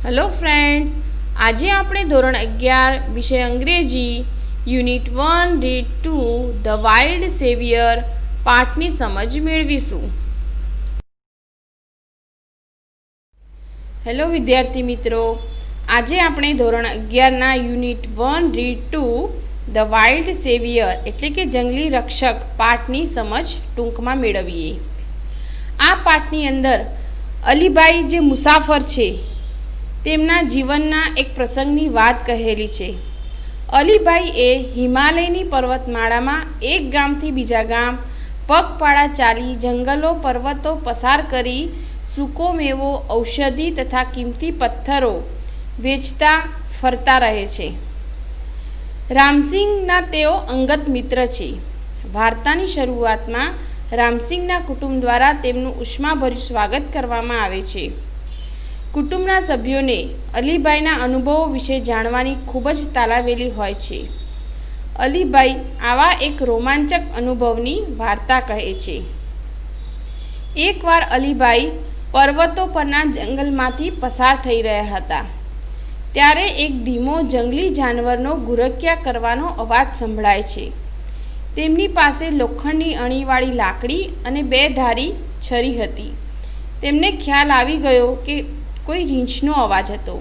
Hello friends, આજે આપણે ધોરણ 11 વિષય અંગ્રેજી unit 1 read 2 the wild saviour પાઠની સમજ મેળવીશું. હેલો વિદ્યાર્થી મિત્રો, આજે આપણે ધોરણ 11ના unit 1 read 2 the wild saviour એટલે કે જંગલી રક્ષક પાઠની સમજ ટૂંકમાં મેળવીએ. આ પાઠની અંદર અલીભાઈ જે મુસાફર છે તેમના જીવનના એક પ્રસંગની વાત કહેલી છે. અલીભાઈ એ હિમાલયની પર્વતમાળામાં એક ગામથી બીજા ગામ પગપાળા ચાલી જંગલો પર્વતો પસાર કરી સૂકો મેવો ઔષધિ તથા કિંમતી પથ્થરો વેચતા ફરતા રહે છે. રામસિંગના તેઓ અંગત મિત્ર છે. વાર્તાની શરૂઆતમાં રામસિંગના કુટુંબ દ્વારા તેમનું ઉષ્માભર્યું સ્વાગત કરવામાં આવે છે. કુટુંબના સભ્યોને અલીભાઈના અનુભવો વિશે જાણવાની ખૂબ જ તાલાવેલી હોય છે. અલીભાઈ આવા એક રોમાંચક અનુભવની વાર્તા કહે છે. એકવાર અલીભાઈ પર્વતો પરના જંગલમાંથી પસાર થઈ રહ્યા હતા. ત્યારે એક ધીમો જંગલી જાનવરનો ગુરક્યા કરવાનો અવાજ સંભળાય છે. તેમની પાસે લોખંડની અણીવાળી લાકડી અને 2 ધારી છરી હતી. તેમને ખ્યાલ આવી ગયો કે કોઈ રીંછનો અવાજ હતો.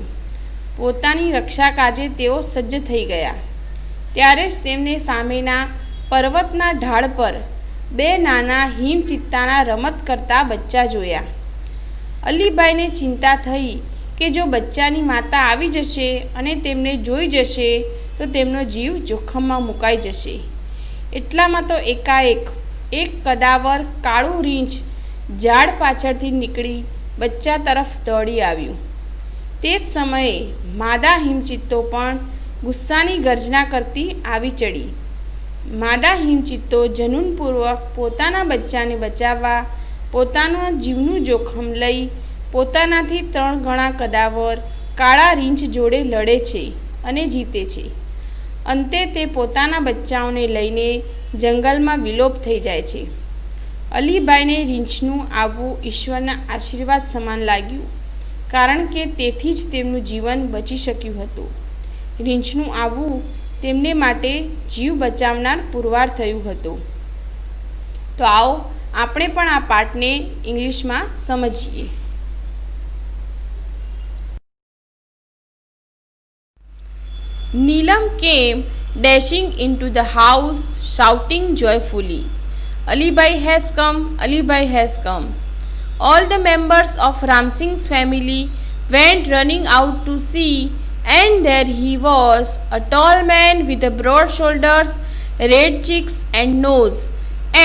પોતાની રક્ષા કાજે તેઓ સજ્જ થઈ ગયા. ત્યારે જ તેમને સામેના પર્વતના ઢાળ પર 2 નાના હિમચિત્તાના રમત કરતા બચ્ચા જોયા. અલીભાઈને ચિંતા થઈ કે જો બચ્ચાની માતા આવી જશે અને તેમને જોઈ જશે તો તેમનો જીવ જોખમમાં મુકાઈ જશે. એટલામાં તો એકાએક એક કદાવર કાળું રીંછ ઝાડ પાછળથી નીકળી બચ્ચા તરફ દોડી આવ્યું. તે જ સમયે માદા હિમચિત્તો પણ ગુસ્સાની ગર્જના કરતી આવી ચડી. માદા હિમચિત્તો જનૂનપૂર્વક પોતાના બચ્ચાને બચાવવા પોતાના જીવનું જોખમ લઈ પોતાનાથી 3 ગણા કદાવર કાળા રીંછ જોડે લડે છે અને જીતે છે. અંતે તે પોતાના બચ્ચાઓને લઈને જંગલમાં વિલોપ થઈ જાય છે. અલીભાઈને રીંછનું આવવું ઈશ્વરના આશીર્વાદ સમાન લાગ્યું, કારણ કે તેથી જ તેમનું જીવન બચી શક્યું હતું. રીંછનું આવવું તેમને માટે જીવ બચાવનાર પુરવાર થયું હતું. તો આવો આપણે પણ આ પાઠને ઇંગ્લિશમાં સમજીએ. Neelam came dashing into the house, shouting joyfully, "Alibhai has come! Alibhai has come!" All the members of Ramsingh's family went running out to see, and there he was, a tall man with broad shoulders, red cheeks and nose,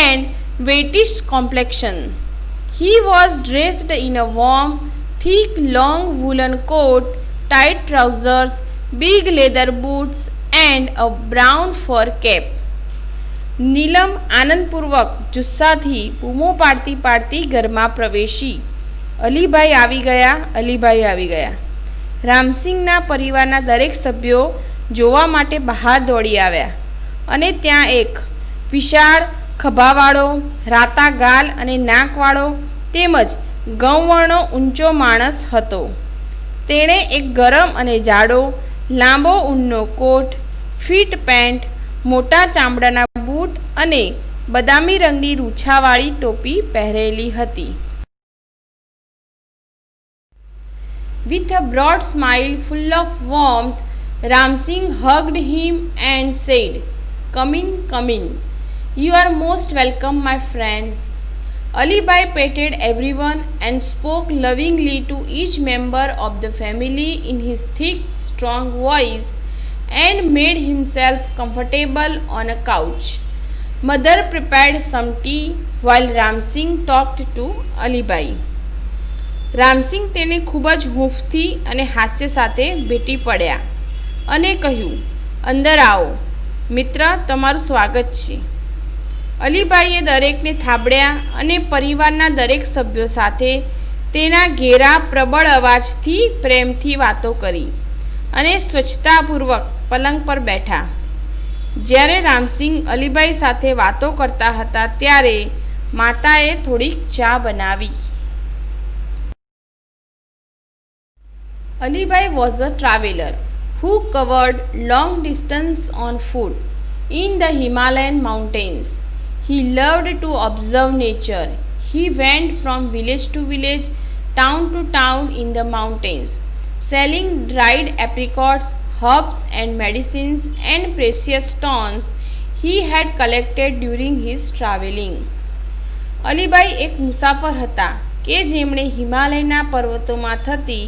and whitish complexion. He was dressed in a warm, thick, long woolen coat, tight trousers, big leather boots, and a brown fur cap. નીલમ આનંદપૂર્વક જુસ્સાથી બૂમો પાડતી પાડતી ઘરમાં પ્રવેશી. અલીભાઈ આવી ગયા, અલીભાઈ આવી ગયા. રામસિંગના પરિવારના દરેક સભ્યો જોવા માટે બહાર દોડી આવ્યા અને ત્યાં એક વિશાળ ખભાવાળો, રાતા ગાલ અને નાકવાળો તેમજ ગૌવર્ણો ઊંચો માણસ હતો. તેણે એક ગરમ અને જાડો લાંબો ઊનનો કોટ, ફીટ પેન્ટ, મોટા ચામડાના બૂટ અને બદામી રંગની રૂછાવાળી ટોપી પહેરેલી હતી. With a broad smile full of warmth, Ramsingh hugged him and said, "Come in, come in. You are most welcome, my friend." Alibhai petted everyone and spoke lovingly to each member of the family in his thick, strong voice, and made himself comfortable on a couch. Mother prepared some tea while Ramsingh talked to Alibhai. Ram Singh તેને ખૂબ જ હૂંફથી અને હાસ્ય સાથે ભેટી પડ્યા અને કહ્યું, "અંદર આવો મિત્ર, તમારું સ્વાગત છે." અલીભાઈએ દરેકને થાબડ્યા અને પરિવારના દરેક સભ્યો સાથે તેના ઘેરા પ્રબળ અવાજથી પ્રેમથી વાતો કરી અને સ્વચ્છતાપૂર્વક પલંગ પર બેઠા. જ્યારે રામસિંગ અલીભાઈ સાથે વાતો કરતા હતા ત્યારે માતાએ થોડીક ચા બનાવી. Alibai was a traveler who covered long distance on foot in the Himalayan mountains. He loved to observe nature. He went from village to village, town to town in the mountains, selling dried apricots, herbs and medicines and precious stones he had collected during his travelling. અલીબાઈ એક મુસાફર હતા કે જેમણે હિમાલયના પર્વતોમાં થતી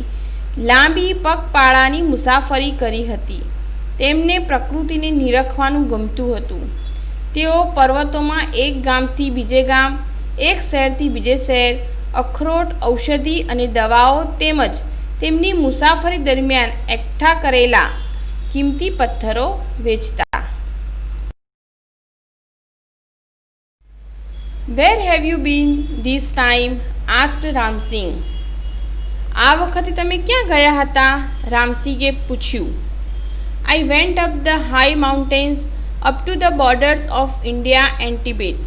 લાંબી પગપાળાની મુસાફરી કરી હતી. તેમને પ્રકૃતિને નિરખવાનું ગમતું હતું. તેઓ પર્વતોમાં એક ગામથી બીજે ગામ, એક શહેરથી બીજે શહેર, અખરોટ, ઔષધિ અને દવાઓ તેમજ તેમની મુસાફરી દરમિયાન એકઠા કરેલા કિંમતી પથ્થરો વેચતા. Where have you been this time? asked Ramsinh. આ વખતે તમે ક્યાં ગયા હતા? રામસિંહે પૂછ્યું. I went up the high mountains up to the borders of India and Tibet.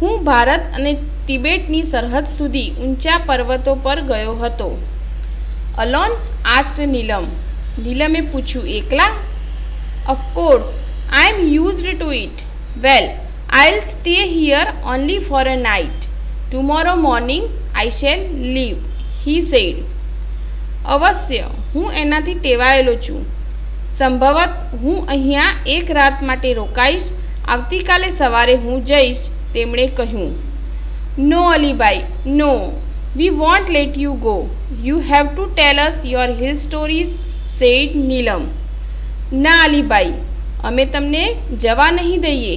હું ભારત અને તિબેટની સરહદ સુધી ઊંચા પર્વતો પર ગયો હતો. Alone? asked નીલમ. નીલમે પૂછ્યું. એકલા? Of course, I am used to it. Well, I'll stay here only for a night. Tomorrow morning I shall leave, he said. અવશ્ય, હું એનાથી ટેવાયેલો છું. સંભવત હું અહીંયા એક રાત માટે રોકાઈશ. આવતીકાલે સવારે હું જઈશ, તેમણે કહ્યું. No, અલીબાઈ, no. We won't let you go. You have to tell us your hill stories, said નીલમ. ના અલીબાઈ, અમે તમને જવા નહીં દઈએ.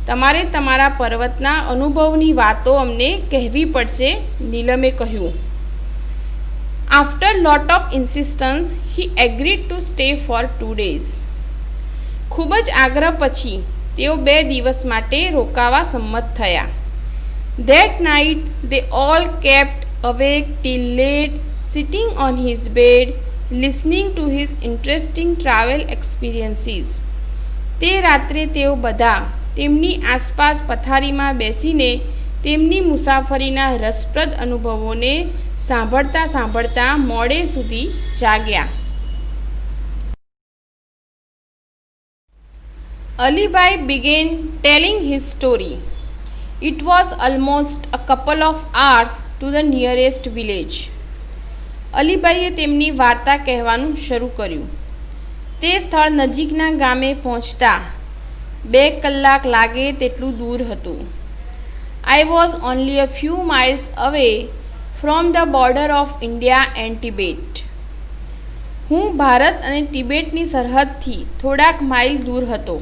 તમારે તમારા પર્વતના અનુભવની વાતો અમને કહેવી પડશે, નીલમે કહ્યું. After lot of insistence he agreed to stay for 2 days. ખૂબ જ આગ્રહ પછી તેઓ 2 દિવસ માટે રોકાવા સંમત થયા. That night they all kept awake till late, sitting on his bed, listening to his interesting travel experiences. તે રાત્રે તેઓ બધા તેમની આસપાસ પથારીમાં બેસીને તેમની મુસાફરીના રસપ્રદ અનુભવોને સાંભળતા સાંભળતા મોડે સુધી જાગ્યા. અલીબાઈ began telling his story. It was almost a couple of hours to the nearest village. અલીબાઈએ તેમની વાર્તા કહેવાનું શરૂ કર્યું. તે સ્થળ નજીકના ગામે પહોંચતા 2 કલાક લાગે તેટલું દૂર હતું. I was only a few miles away from the border of India and Tibet. હું ભારત અને તિબેટની સરહદથી થોડાક માઇલ દૂર હતો.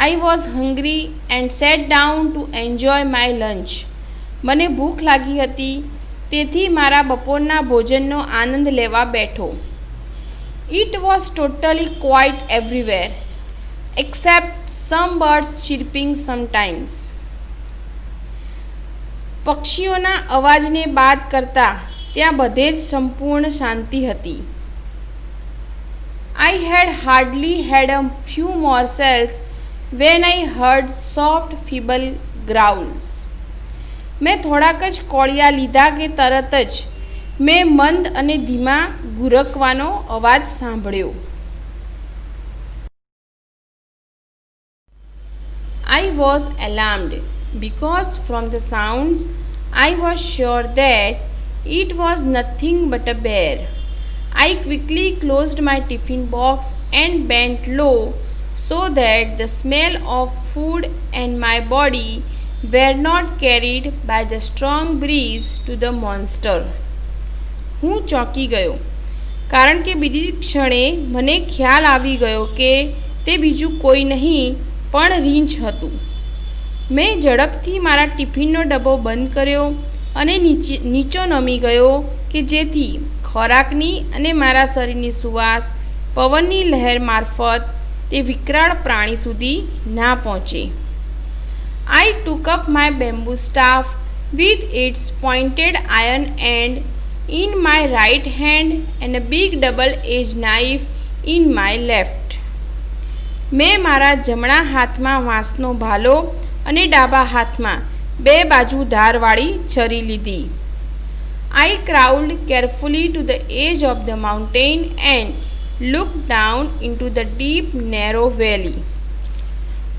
I was hungry and sat down to enjoy my lunch. મને ભૂખ લાગી હતી, તેથી મારા બપોરના ભોજનનો આનંદ લેવા બેઠો. It was totally quiet everywhere, except some birds chirping sometimes. પક્ષીઓના અવાજને બાદ કરતાં ત્યાં બધે જ સંપૂર્ણ શાંતિ હતી. I had hardly had a few morsels when I heard soft feeble growls. મેં થોડાક જ કોળિયા લીધા કે તરત જ મેં મંદ અને ધીમા ગુરકવાનો અવાજ સાંભળ્યો. I was alarmed because from the sounds I was sure that it was nothing but a bear. I quickly closed my tiffin box and bent low so that the smell of food and my body were not carried by the strong breeze to the monster. હું ચોંકી ગયો, કારણ કે બીજી ક્ષણે મને ખ્યાલ આવી ગયો કે તે બીજું કોઈ નહીં પણ રીંછ હતું. મેં ઝડપથી મારા ટિફિનનો ડબ્બો બંધ કર્યો અને નીચો નમી ગયો કે જેથી ખોરાકની અને મારા શરીરની સુવાસ પવનની લહેર મારફત તે વિકરાળ પ્રાણી સુધી ના પહોંચે. I took up my bamboo staff with its pointed iron end in my right hand and a big double-edged knife in my left. મેં મારા જમણા હાથમાં વાંસનો ભાલો અને ડાબા હાથમાં 2 બાજુ ધારવાળી છરી લીધી. I crawled carefully to the edge of the mountain and looked down into the deep, narrow valley.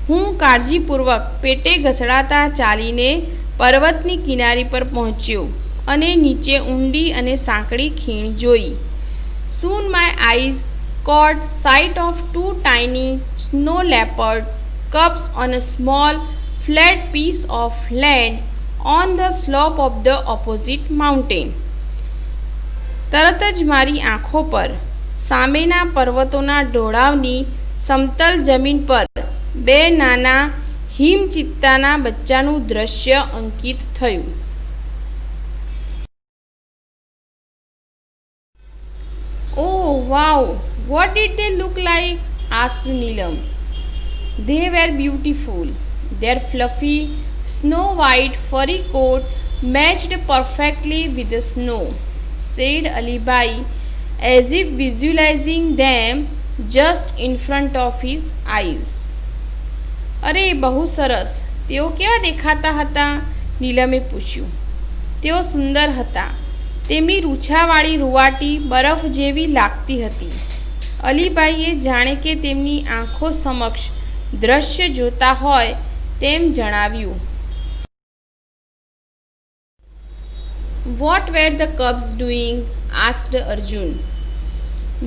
હું કાળજીપૂર્વક પેટે ઘસડાતા ચાલીને પર્વતની કિનારી પર પહોંચ્યો અને નીચે ઊંડી અને સાંકડી ખીણ જોઈ. Soon my eyes caught sight of two tiny snow leopard cubs on a small flat piece of land on the slope of the opposite mountain. તરત જ મારી આંખો પર સામેના પર્વતોના ઢોળાવની સમતલ જમીન પર બે નાના હિમચિત્તાના બચ્ચાનું દ્રશ્ય અંકિત થયું. Oh wow! What did they look like? asked Neelam. They were beautiful. Their fluffy, snow-white furry coat matched perfectly with the snow, said Alibai, as if visualizing them just in front of his eyes. અરે બહુ સરસ. તેઓ કેવા દેખાતા હતા? નીલમે પૂછ્યું. તેઓ સુંદર હતા. તેમની રૂછાવાળી રૂવાટી બરફ જેવી લાગતી હતી. અલીબાઈએ જાણે કે તેમની આંખો સમક્ષ દ્રશ્ય જોતા હોય તેમ જણાવ્યું. What were the cubs doing? asked Arjun.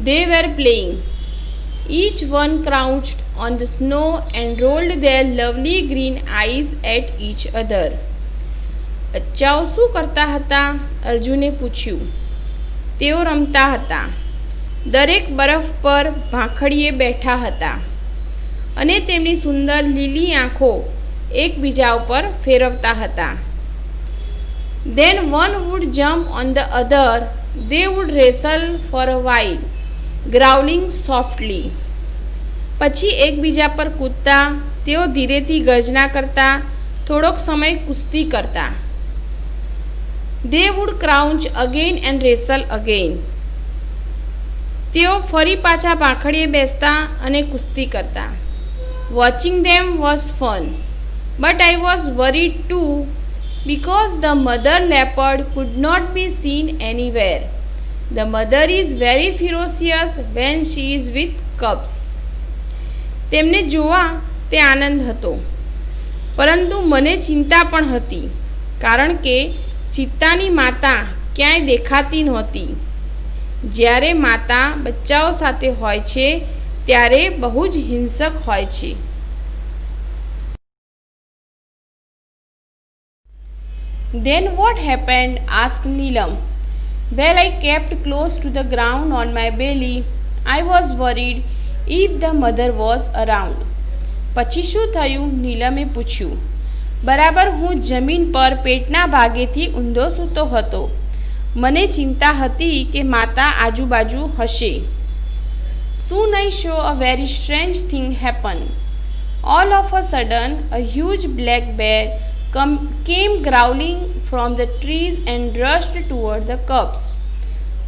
They were playing. Each one crouched on the snow and rolled their lovely green eyes at each other. બચ્ચાઓ શું કરતા હતા? અર્જુને પૂછ્યું. તેઓ રમતા હતા. દરેક બરફ પર ભાંખડીએ બેઠા હતા અને તેમની સુંદર લીલી આંખો એકબીજા ઉપર ફેરવતા હતા. Then one would jump on the other. They would wrestle for a while, growling softly. પછી એકબીજા પર કૂદતા. તેઓ ધીરેથી ગર્જના કરતા. થોડોક સમય કુસ્તી કરતા. They would crouch again and wrestle again. તેઓ ફરી પાછા ભાંખડીએ બેસતા અને કુસ્તી કરતા. Watching them was fun, but I was worried too because the mother leopard could not be seen anywhere. The mother is very ferocious when she is with cubs. તેમને જોવા તે આનંદ હતો, પરંતુ મને चिंता પણ હતી કારણ કે ચિત્તાની માતા ક્યાંય દેખાતી નહોતી. જ્યારે માતા બચ્ચાઓ સાથે હોય છે ત્યારે બહુ જ હિંસક હોય છે. Then what happened? asked Neelam. Well, I kept close to the ground on my belly. I was worried if the mother was around. પછી શું થયું? નીલમે પૂછ્યું. બરાબર હું જમીન પર પેટના ભાગેથી ઊંધો સૂતો હતો. મને ચિંતા હતી કે માતા આજુબાજુ હશે. Soon I saw a very strange thing happen. All of a sudden, a huge black bear came growling from the trees and rushed toward the cubs.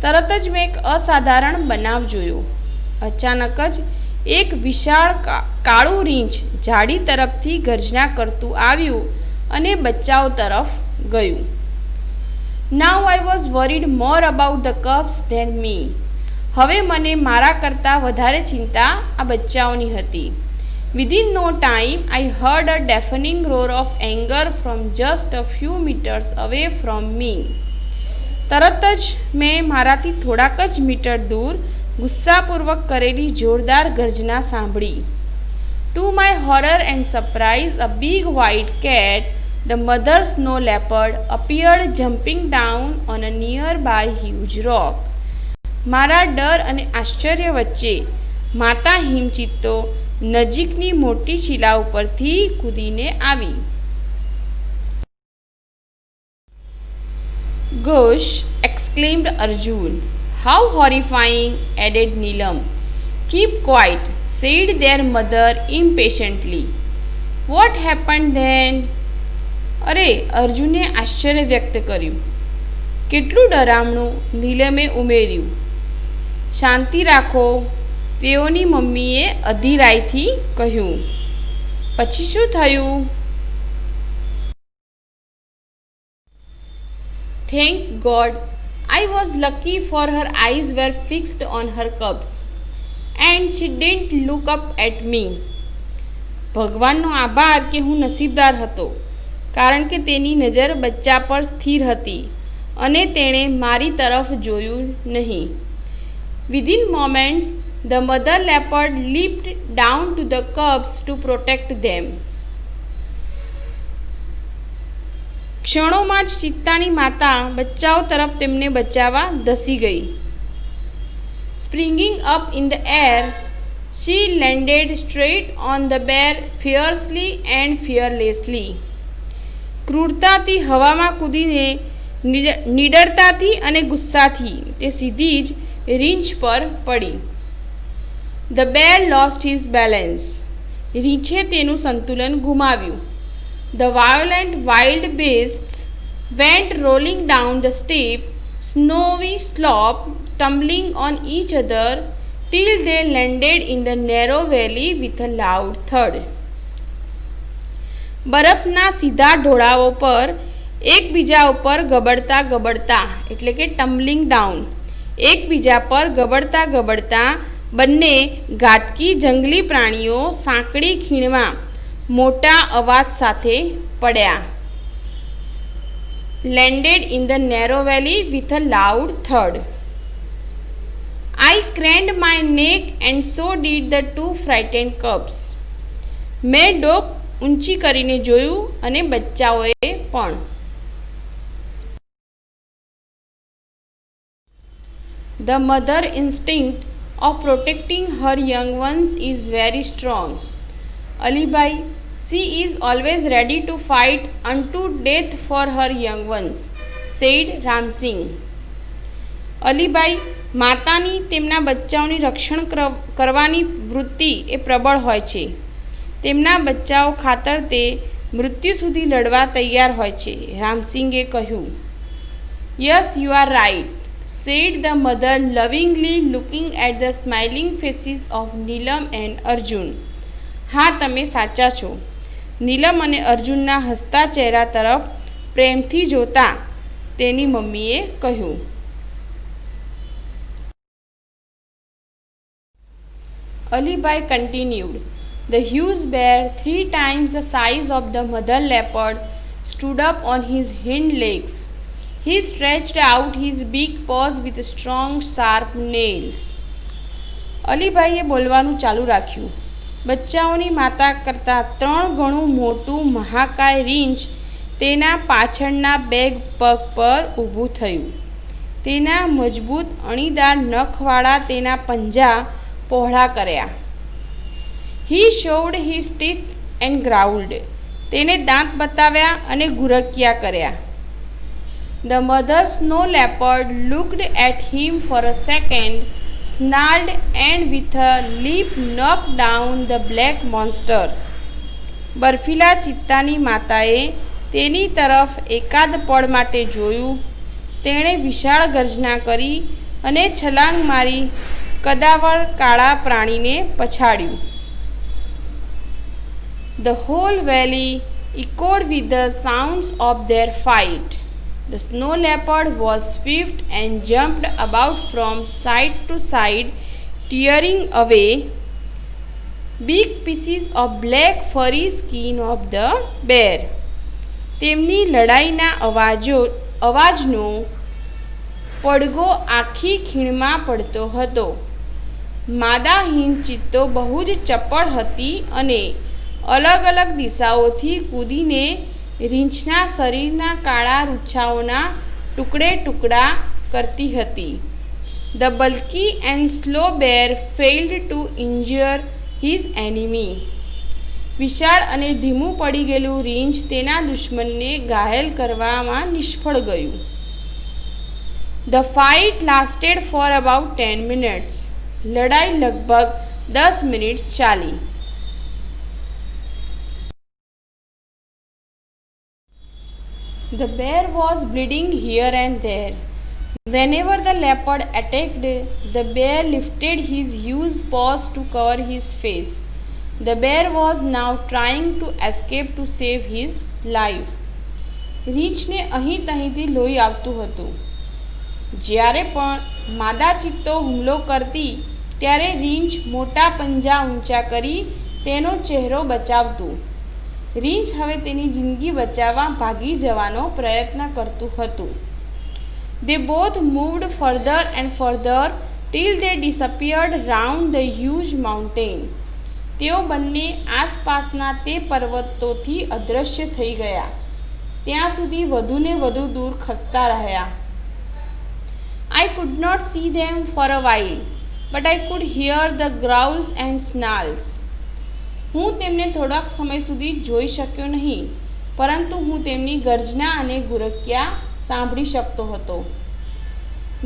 તરત જ મેં એક અસાધારણ બનાવ જોયો. અચાનક જ એક વિશાળ કાળું રીંછ ઝાડી તરફથી ગર્જના કરતું આવ્યું અને બચ્ચાઓ તરફ ગયું. Now I was worried more about the cubs than me. હવે મને મારા કરતાં વધારે ચિંતા આ બચ્ચાઓની હતી. Within no time, I heard a deafening roar of anger from just a few meters away from me. તરત જ મેં મારાથી થોડાક જ મીટર દૂર ગુસ્સાપૂર્વક કરેલી જોરદાર ગર્જના સાંભળી. To my horror and surprise, a big white cat, the mother snow leopard, appeared jumping down on a nearby huge rock. મારા ડર અને આશ્ચર્ય વચ્ચે માતા હિમચિત્તો નજીકની મોટી શિલા ઉપરથી કૂદીને આવી. Gosh! exclaimed Arjun. How horrifying! added Neelam. Keep quiet, said their mother impatiently. What happened then? અરે અર્જુને આશ્ચર્ય વ્યક્ત કર્યું. કેટલું ડરામણું! નીલમે ઉમેર્યું. શાંતિ રાખો, તેઓની મમ્મીએ અધીરાઈથી કહ્યું. પછી શું થયું? Thank God, I was lucky, for her eyes were fixed on her cubs, and she didn't look up at me. ભગવાનનો આભાર કે હું નસીબદાર હતો, કારણ કે તેની નજર બચ્ચા પર સ્થિર હતી અને તેણે મારી તરફ જોયું નહીં. Within moments, the mother leopard leaped down to the cubs to protect them. ક્ષણોમાં જ ચિત્તાની માતા બચ્ચાઓ તરફ તેમને બચાવવા ધસી ગઈ. Springing up in the air, she landed straight on the bear fiercely and fearlessly. ક્રૂરતાથી હવામાં કૂદીને નિડરતાથી અને ગુસ્સાથી તે સીધી જ રીંછ પર પડી. The bear lost his balance. રીંછે તેનું સંતુલન ગુમાવ્યું. The violent wild beasts went rolling down the steep, snowy slope, tumbling on each other till they landed in the narrow valley with a loud thud. બરફના સીધા ઢોળાવો પર એકબીજા ઉપર ગબડતા ગબડતા એટલે કે ટમ્બલિંગ ડાઉન, એકબીજા પર ગબડતા ગબડતા બંને ઘાતકી જંગલી પ્રાણીઓ સાંકડી ખીણમાં મોટા અવાજ સાથે પડ્યા. Landed in the narrow valley with a loud thud. I craned my neck and so did the two frightened cubs. મેં ડોક ઊંચી કરીને જોયું અને બચ્ચાઓએ પણ. The mother instinct of protecting her young ones is very strong. Alibai, she is always ready to fight unto death for her young ones, said Ram Singh. અલીબાઈ, માતાની તેમના બચ્ચાઓની રક્ષણ કરવાની વૃત્તિ એ પ્રબળ હોય છે. તેમના બચ્ચાઓ ખાતર તે મૃત્યુ સુધી લડવા તૈયાર હોય છે, રામસિંગે કહ્યું. Yes, you are right, said the mother lovingly, looking at the smiling faces of Neelam and Arjun. હા, તમે સાચા છો. નીલમ અને અર્જુનના હસતા ચહેરા તરફ પ્રેમથી જોતા તેની મમ્મીએ કહ્યું. Alibai continued. The huge bear, 3 times the size of the mother leopard, stood up on his hind legs. He stretched out his big paws with strong, sharp nails. અલીભાઈએ બોલવાનું ચાલુ રાખ્યું. બચ્ચાઓની માતા કરતાં 3 ગણું મોટું મહાકાય રીંછ તેના પાછળના 2 પગ પર ઊભું થયું. તેના મજબૂત અણીદાર નખવાળા તેના પંજા પહોળા કર્યા. He showed his teeth and growled. તેને દાંત બતાવ્યા અને ગુરક્યા કર્યા. The mother snow leopard looked at him for a second, snarled and with a leap knocked down the black monster. બર્ફીલા ચિત્તાની માતાએ તેની તરફ એકાદ પળ માટે જોયું. તેણે વિશાળ ગર્જના કરી અને છલાંગ મારી કદાવર કાળા પ્રાણીને પછાડ્યું. The whole valley echoed with the sounds of their fight. The snow leopard was swift and jumped about from side to side, tearing away big pieces of black furry skin of the bear. તેમની લડાઈના અવાજનો પડઘો આખી ખીણમાં પડતો હતો. માદા હિંદ ચિત્તો બહુ જ ચપળ હતી અને અલગ અલગ દિશાઓથી કૂદીને રીંછના શરીરના કાળા રૂછાઓના ટુકડે ટુકડા કરતી હતી. The bulky and slow bear failed to injure his enemy. વિશાળ અને ધીમું પડી ગયેલું રીંછ તેના દુશ્મનને ઘાયલ કરવામાં નિષ્ફળ ગયું. The fight lasted for about 10 minutes. લડાઈ લગભગ 10 મિનિટ ચાલી. The bear was bleeding here and there. Whenever the leopard attacked, the bear lifted his huge paws to cover his face. The bear was now trying to escape to save his life. રીંછને અહીં તહીંથી લોહી આવતું હતું. જ્યારે પણ માદા ચિત્તો હુમલો કરતી ત્યારે રીંછ મોટા પંજા ઊંચા કરી તેનો ચહેરો બચાવતું. રીંછ હવે તેની જિંદગી બચાવવા ભાગી જવાનો પ્રયત્ન કરતું હતું. They both moved further and further till they disappeared round the huge mountain. તેઓ બંને આસપાસના તે પર્વતોથી અદૃશ્ય થઈ ગયા, ત્યાં સુધી વધુને વધુ દૂર ખસતા રહ્યા. I could not see them for a while, but I could hear the growls and snarls. હું તેમને થોડાક સમય સુધી જોઈ શક્યો નહીં, પરંતુ હું તેમની ગર્જના અને ગુરક્યા સાંભળી શકતો હતો.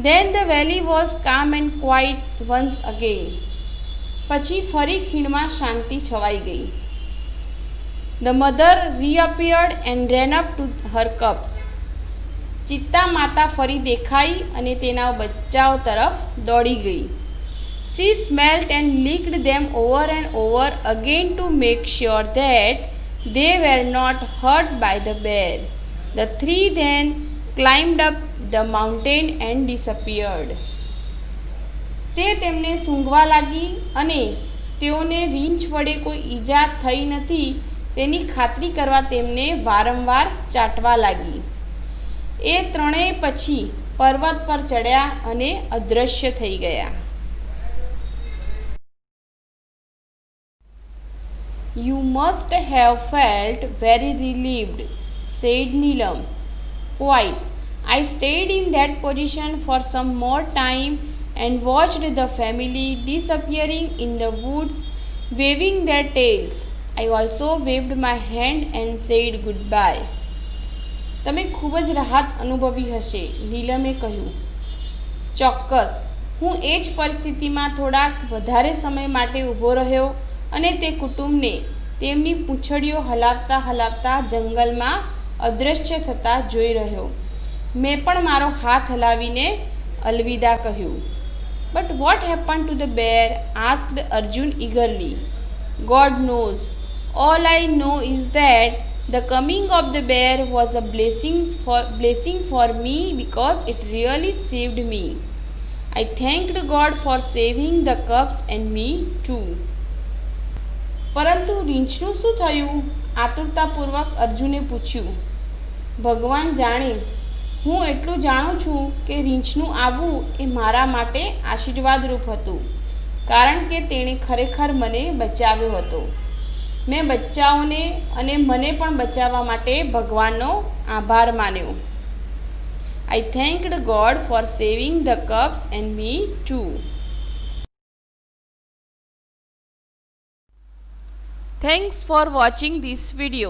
Then the valley was calm and quiet once again. પછી ફરી ખીણમાં શાંતિ છવાઈ ગઈ. The mother reappeared and ran up to her cubs. ચિત્તા માતા ફરી દેખાઈ અને તેના બચ્ચાઓ તરફ દોડી ગઈ. She smelt and licked them over and over again to make sure that they were not hurt by the bear. The three then climbed up the mountain and disappeared. તે તેમને સૂંઘવા લાગી અને તેઓને રીંછ વડે કોઈ ઈજા થઈ નથી તેની ખાતરી કરવા તેમને વારંવાર ચાટવા લાગી. એ ત્રણેય પછી પર્વત પર ચડ્યા અને અદૃશ્ય થઈ ગયા. You must have felt very relieved, said Neelam. Quite. I stayed in that position for some more time and watched the family disappearing in the woods, waving their tails. I also waved my hand and said goodbye. તમે ખૂબ જ રાહત અનુભવી હશે, નીલમે કહ્યું. ચોક્કસ. હું એ જ પરિસ્થિતિમાં થોડાક વધારે સમય માટે ઊભો રહ્યો અને તે કુટુંબને તેમની પૂંછડીઓ હલાવતા હલાવતા જંગલમાં અદૃશ્ય થતા જોઈ રહ્યો. મેં પણ મારો હાથ હલાવીને અલવિદા કહ્યું. But what happened to the bear? asked Arjun eagerly. God knows. All I know is that the coming of the bear was a blessing for me because it really saved me. I thanked God for saving the cubs and me too. પરંતુ રીંછનું શું થયું? આતુરતાપૂર્વક અર્જુને પૂછ્યું. ભગવાન જાણે. હું એટલું જાણું છું કે રીંછનું આવવું એ મારા માટે આશીર્વાદરૂપ હતું, કારણ કે તેણે ખરેખર મને બચાવ્યો હતો. મેં બચ્ચાઓને અને મને પણ બચાવવા માટે ભગવાનનો આભાર માન્યો. I thanked God for saving the cubs and me too. Thanks for watching this video.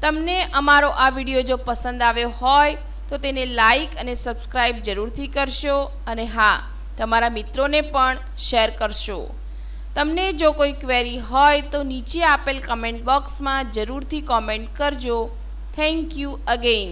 તમને અમારો આ વિડીયો જો પસંદ આવ્યો હોય તો તેને લાઈક અને સબસ્ક્રાઈબ જરૂરથી કરશો અને હા, તમારા મિત્રોને પણ શેર કરશો. તમને જો કોઈ ક્વેરી હોય તો નીચે આપેલ કમેન્ટ બોક્સમાં જરૂરથી કોમેન્ટ કરજો. Thank you again.